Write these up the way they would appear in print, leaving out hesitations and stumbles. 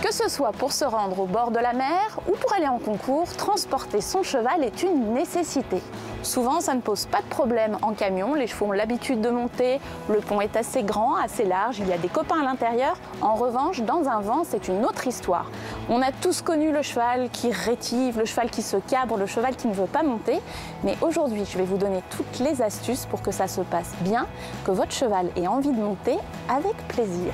Que ce soit pour se rendre au bord de la mer ou pour aller en concours, transporter son cheval est une nécessité. Souvent, ça ne pose pas de problème en camion, les chevaux ont l'habitude de monter, le pont est assez grand, assez large, il y a des copains à l'intérieur. En revanche, dans un van, c'est une autre histoire. On a tous connu le cheval qui rétive, le cheval qui se cabre, le cheval qui ne veut pas monter. Mais aujourd'hui, je vais vous donner toutes les astuces pour que ça se passe bien, que votre cheval ait envie de monter avec plaisir.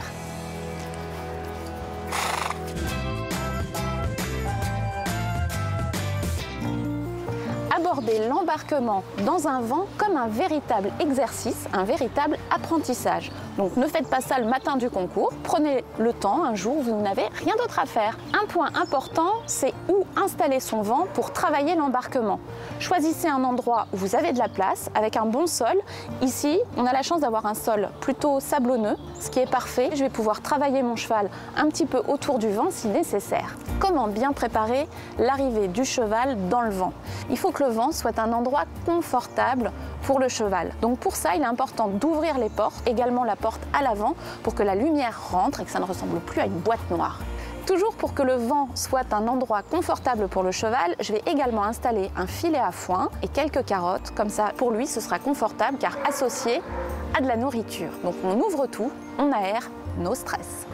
Abordez l'embarquement dans un van comme un véritable exercice, un véritable apprentissage. Donc ne faites pas ça le matin du concours, prenez le temps un jour où vous n'avez rien d'autre à faire. Un point important, c'est où installer son van pour travailler l'embarquement. Choisissez un endroit où vous avez de la place, avec un bon sol. Ici, on a la chance d'avoir un sol plutôt sablonneux, ce qui est parfait. Je vais pouvoir travailler mon cheval un petit peu autour du vent si nécessaire. Comment bien préparer l'arrivée du cheval dans le vent? Il faut que le vent soit un endroit confortable pour le cheval. Donc pour ça, il est important d'ouvrir les portes, également la porte à l'avant, pour que la lumière rentre et que ça ne ressemble plus à une boîte noire. Toujours pour que le vent soit un endroit confortable pour le cheval, je vais également installer un filet à foin et quelques carottes. Comme ça, pour lui, ce sera confortable car associé à de la nourriture. Donc on ouvre tout, on aère nos stress.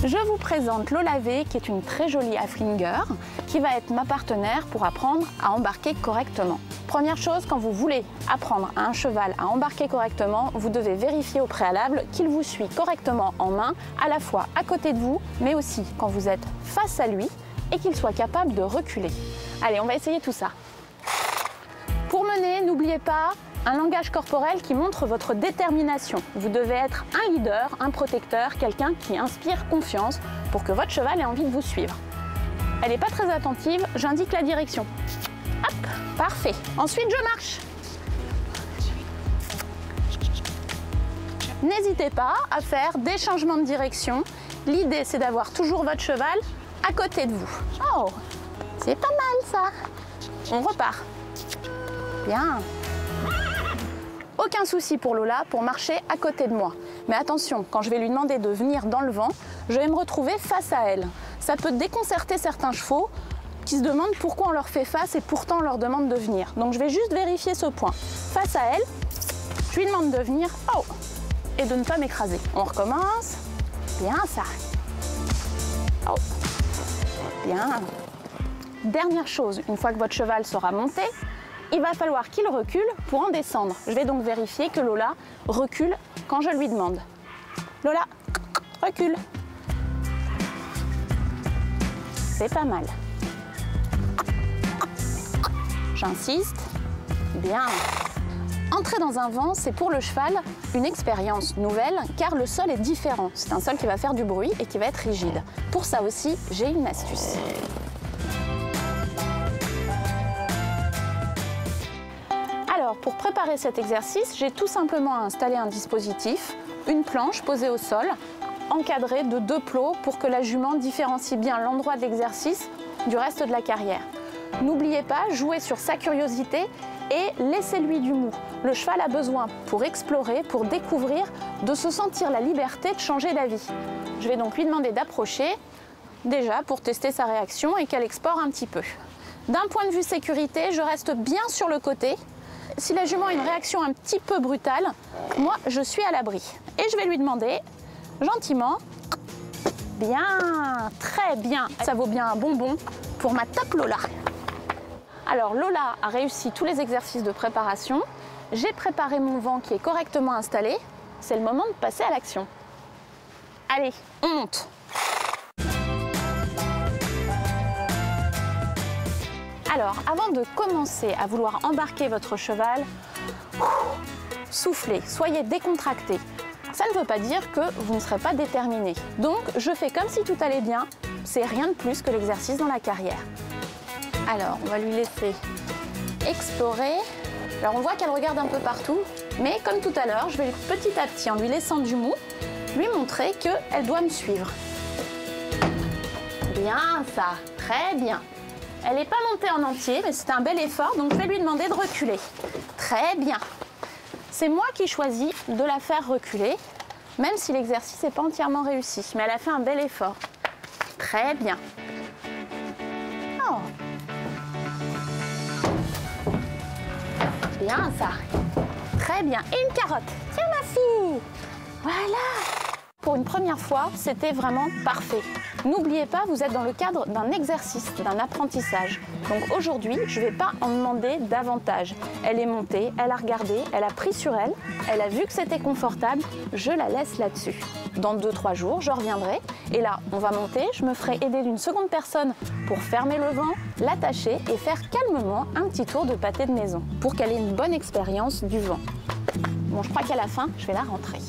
Je vous présente Lola V, qui est une très jolie Haflinger, qui va être ma partenaire pour apprendre à embarquer correctement. Première chose, quand vous voulez apprendre à un cheval à embarquer correctement, vous devez vérifier au préalable qu'il vous suit correctement en main, à la fois à côté de vous, mais aussi quand vous êtes face à lui, et qu'il soit capable de reculer. Allez, on va essayer tout ça. Pour mener, n'oubliez pas un langage corporel qui montre votre détermination. Vous devez être un leader, un protecteur, quelqu'un qui inspire confiance pour que votre cheval ait envie de vous suivre. Elle n'est pas très attentive, j'indique la direction. Hop, parfait. Ensuite, je marche. N'hésitez pas à faire des changements de direction. L'idée, c'est d'avoir toujours votre cheval à côté de vous. Oh, c'est pas mal ça. On repart. Bien. Aucun souci pour Lola pour marcher à côté de moi. Mais attention, quand je vais lui demander de venir dans le vent, je vais me retrouver face à elle. Ça peut déconcerter certains chevaux qui se demandent pourquoi on leur fait face et pourtant on leur demande de venir. Donc je vais juste vérifier ce point. Face à elle, je lui demande de venir, oh, et de ne pas m'écraser. On recommence. Bien ça. Oh. Bien. Dernière chose, une fois que votre cheval sera monté, il va falloir qu'il recule pour en descendre. Je vais donc vérifier que Lola recule quand je lui demande. Lola, recule. C'est pas mal. J'insiste. Bien. Entrer dans un vent, c'est pour le cheval une expérience nouvelle car le sol est différent. C'est un sol qui va faire du bruit et qui va être rigide. Pour ça aussi, j'ai une astuce. Alors, pour préparer cet exercice, j'ai tout simplement installé un dispositif, une planche posée au sol, encadrée de 2 plots pour que la jument différencie bien l'endroit de l'exercice du reste de la carrière. N'oubliez pas, jouez sur sa curiosité et laissez-lui du mou. Le cheval a besoin, pour explorer, pour découvrir, de se sentir la liberté de changer d'avis. Je vais donc lui demander d'approcher, déjà pour tester sa réaction et qu'elle explore un petit peu. D'un point de vue sécurité, je reste bien sur le côté. Si la jument a une réaction un petit peu brutale, moi je suis à l'abri. Et je vais lui demander, gentiment, bien, très bien, ça vaut bien un bonbon pour ma top Lola. Alors Lola a réussi tous les exercices de préparation. J'ai préparé mon vent qui est correctement installé. C'est le moment de passer à l'action. Allez, on monte. Alors, avant de commencer à vouloir embarquer votre cheval, soufflez, soyez décontracté. Ça ne veut pas dire que vous ne serez pas déterminé. Donc, je fais comme si tout allait bien. C'est rien de plus que l'exercice dans la carrière. Alors, on va lui laisser explorer. Alors, on voit qu'elle regarde un peu partout. Mais comme tout à l'heure, je vais petit à petit, en lui laissant du mou, lui montrer qu'elle doit me suivre. Bien ça, très bien. Elle n'est pas montée en entier, mais c'est un bel effort, donc je vais lui demander de reculer. Très bien. C'est moi qui choisis de la faire reculer. même si l'exercice n'est pas entièrement réussi. Mais elle a fait un bel effort. Très bien. Oh. Bien ça. Très bien. Et une carotte. Tiens ma fille. Voilà. Pour une première fois, c'était vraiment parfait. N'oubliez pas, vous êtes dans le cadre d'un exercice, d'un apprentissage. Donc aujourd'hui, je ne vais pas en demander davantage. Elle est montée, elle a regardé, elle a pris sur elle, elle a vu que c'était confortable, je la laisse là-dessus. Dans 2-3 jours, je reviendrai et là, on va monter, je me ferai aider d'une seconde personne pour fermer le vent, l'attacher et faire calmement un petit tour de pâté de maison pour qu'elle ait une bonne expérience du vent. Bon, je crois qu'à la fin, je vais la rentrer.